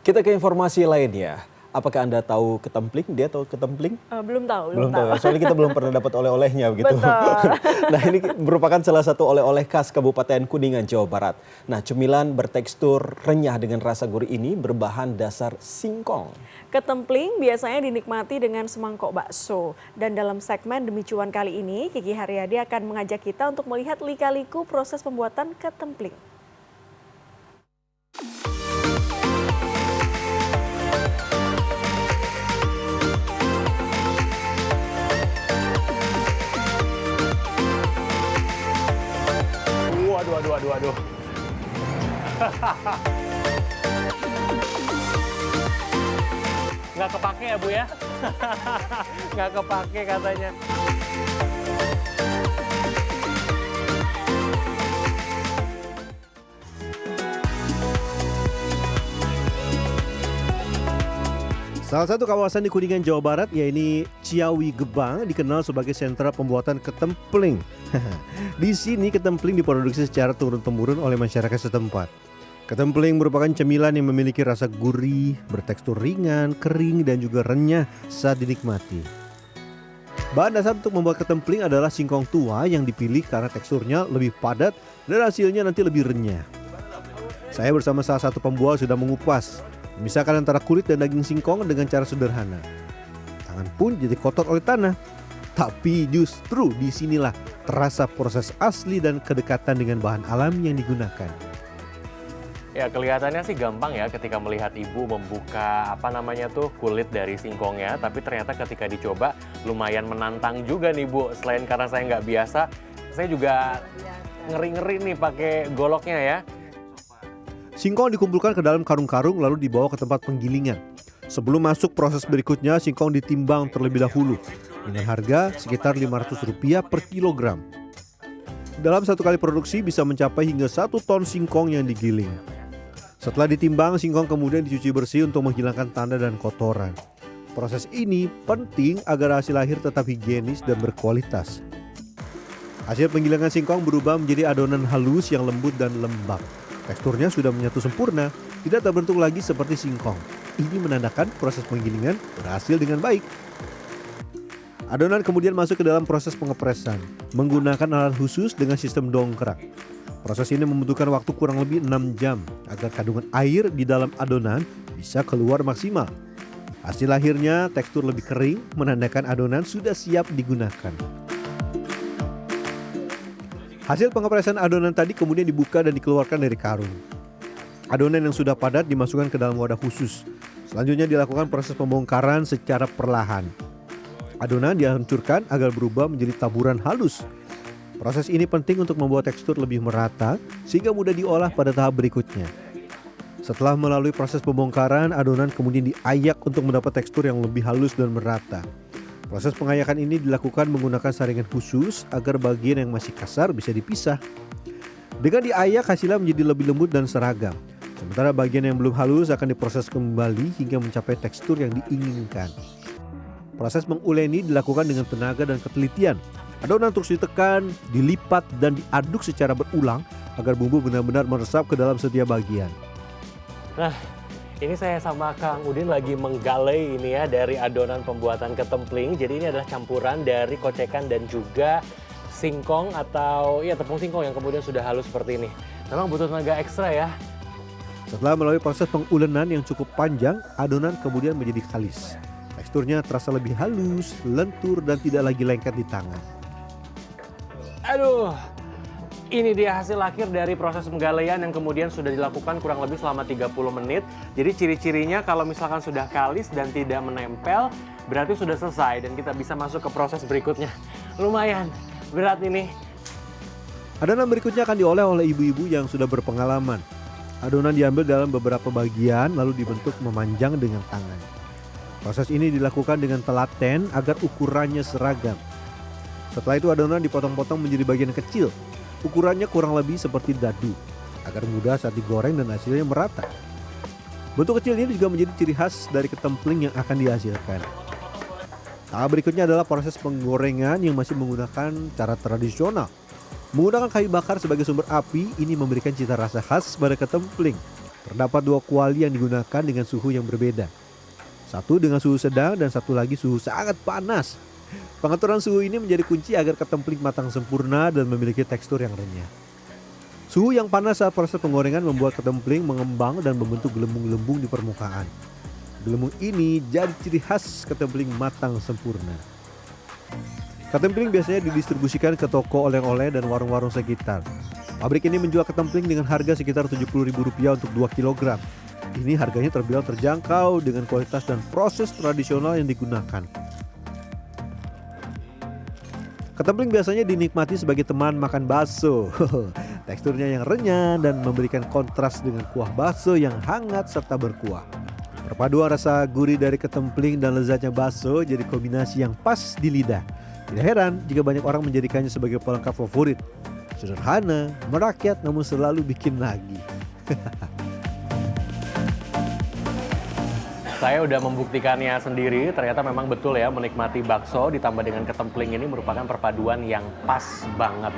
Kita ke informasi lainnya. Apakah Anda tahu ketempling? Dia tahu ketempling? Belum tahu. Belum tahu. Soalnya kita belum pernah dapat oleh-olehnya begitu. Betul. Nah, ini merupakan salah satu oleh-oleh khas Kabupaten Kuningan, Jawa Barat. Nah, cemilan bertekstur renyah dengan rasa gurih ini berbahan dasar singkong. Ketempling biasanya dinikmati dengan semangkok bakso. Dan dalam segmen Demi Cuan kali ini, Kiki Haryadi akan mengajak kita untuk melihat lika-liku proses pembuatan ketempling. Waduh. Nggak kepake ya Bu ya? Nggak kepake katanya. Salah satu kawasan di Kuningan, Jawa Barat, yaitu Ciawi Gebang, dikenal sebagai sentra pembuatan ketempling. Di sini ketempling diproduksi secara turun-temurun oleh masyarakat setempat. Ketempling merupakan cemilan yang memiliki rasa gurih, bertekstur ringan, kering, dan juga renyah saat dinikmati. Bahan dasar untuk membuat ketempling adalah singkong tua yang dipilih karena teksturnya lebih padat dan hasilnya nanti lebih renyah. Saya bersama salah satu pembuat sudah mengupas, memisahkan antara kulit dan daging singkong dengan cara sederhana. Tangan pun jadi kotor oleh tanah. Tapi justru disinilah terasa proses asli dan kedekatan dengan bahan alami yang digunakan. Ya kelihatannya sih gampang ya ketika melihat ibu membuka kulit dari singkongnya. Tapi ternyata ketika dicoba lumayan menantang juga nih Bu. Selain karena saya nggak biasa, saya juga ngeri-ngeri nih pakai goloknya ya. Singkong dikumpulkan ke dalam karung-karung lalu dibawa ke tempat penggilingan. Sebelum masuk proses berikutnya, singkong ditimbang terlebih dahulu dengan harga sekitar Rp500 per kilogram. Dalam satu kali produksi bisa mencapai hingga 1 ton singkong yang digiling. Setelah ditimbang, singkong kemudian dicuci bersih untuk menghilangkan tanda dan kotoran. Proses ini penting agar hasil akhir tetap higienis dan berkualitas. Hasil penggilingan singkong berubah menjadi adonan halus yang lembut dan lembab. Teksturnya sudah menyatu sempurna, tidak terbentuk lagi seperti singkong. Ini menandakan proses penggilingan berhasil dengan baik. Adonan kemudian masuk ke dalam proses pengepresan menggunakan alat khusus dengan sistem dongkrak. Proses ini membutuhkan waktu kurang lebih 6 jam agar kandungan air di dalam adonan bisa keluar maksimal. Hasil akhirnya tekstur lebih kering, menandakan adonan sudah siap digunakan. Hasil pengepresan adonan tadi kemudian dibuka dan dikeluarkan dari karung. Adonan yang sudah padat dimasukkan ke dalam wadah khusus. Selanjutnya dilakukan proses pembongkaran secara perlahan. Adonan dihancurkan agar berubah menjadi taburan halus. Proses ini penting untuk membuat tekstur lebih merata sehingga mudah diolah pada tahap berikutnya. Setelah melalui proses pembongkaran, adonan kemudian diayak untuk mendapat tekstur yang lebih halus dan merata. Proses pengayakan ini dilakukan menggunakan saringan khusus agar bagian yang masih kasar bisa dipisah. Dengan diayak, hasilnya menjadi lebih lembut dan seragam. Sementara bagian yang belum halus akan diproses kembali hingga mencapai tekstur yang diinginkan. Proses menguleni dilakukan dengan tenaga dan ketelitian. Adonan terus ditekan, dilipat, dan diaduk secara berulang agar bumbu benar-benar meresap ke dalam setiap bagian. Nah, ini saya sama Kang Udin lagi menggalai ini ya dari adonan pembuatan ketempling. Jadi ini adalah campuran dari kocekan dan juga singkong atau ya tepung singkong yang kemudian sudah halus seperti ini. Memang butuh tenaga ekstra ya. Setelah melalui proses pengulenan yang cukup panjang, adonan kemudian menjadi kalis. Teksturnya terasa lebih halus, lentur, dan tidak lagi lengket di tangan. Aduh, ini dia hasil akhir dari proses penggalaian yang kemudian sudah dilakukan kurang lebih selama 30 menit. Jadi ciri-cirinya kalau misalkan sudah kalis dan tidak menempel, berarti sudah selesai dan kita bisa masuk ke proses berikutnya. Lumayan berat ini. Adonan berikutnya akan diolah oleh ibu-ibu yang sudah berpengalaman. Adonan diambil dalam beberapa bagian lalu dibentuk memanjang dengan tangan. Proses ini dilakukan dengan telaten agar ukurannya seragam. Setelah itu adonan dipotong-potong menjadi bagian kecil. Ukurannya kurang lebih seperti dadu agar mudah saat digoreng dan hasilnya merata. Bentuk kecil ini juga menjadi ciri khas dari ketempling yang akan dihasilkan. Tahap berikutnya adalah proses penggorengan yang masih menggunakan cara tradisional. Menggunakan kayu bakar sebagai sumber api, ini memberikan cita rasa khas pada ketempling. Terdapat 2 kuali yang digunakan dengan suhu yang berbeda. Satu dengan suhu sedang dan satu lagi suhu sangat panas. Pengaturan suhu ini menjadi kunci agar ketempling matang sempurna dan memiliki tekstur yang renyah. Suhu yang panas saat proses penggorengan membuat ketempling mengembang dan membentuk gelembung-gelembung di permukaan. Gelembung ini jadi ciri khas ketempling matang sempurna. Ketempling biasanya didistribusikan ke toko oleh-oleh dan warung-warung sekitar. Pabrik ini menjual ketempling dengan harga sekitar Rp70.000 untuk 2 kg. Ini harganya terbilang terjangkau dengan kualitas dan proses tradisional yang digunakan. Ketempling biasanya dinikmati sebagai teman makan bakso. Teksturnya yang renyah dan memberikan kontras dengan kuah bakso yang hangat serta berkuah. Perpaduan rasa gurih dari ketempling dan lezatnya bakso jadi kombinasi yang pas di lidah. Tidak heran jika banyak orang menjadikannya sebagai pelengkap favorit. Sederhana, merakyat namun selalu bikin lagi. Saya udah membuktikannya sendiri, ternyata memang betul ya, menikmati bakso ditambah dengan ketempling ini merupakan perpaduan yang pas banget.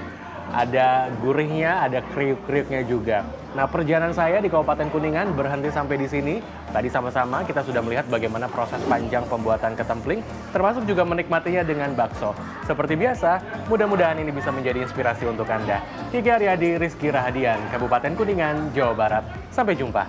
Ada gurihnya, ada kriuk-kriuknya juga. Nah, perjalanan saya di Kabupaten Kuningan berhenti sampai di sini. Tadi sama-sama kita sudah melihat bagaimana proses panjang pembuatan ketempling, termasuk juga menikmatinya dengan bakso. Seperti biasa, mudah-mudahan ini bisa menjadi inspirasi untuk Anda. Kiki Haryadi, Rizky Rahadian, Kabupaten Kuningan, Jawa Barat. Sampai jumpa.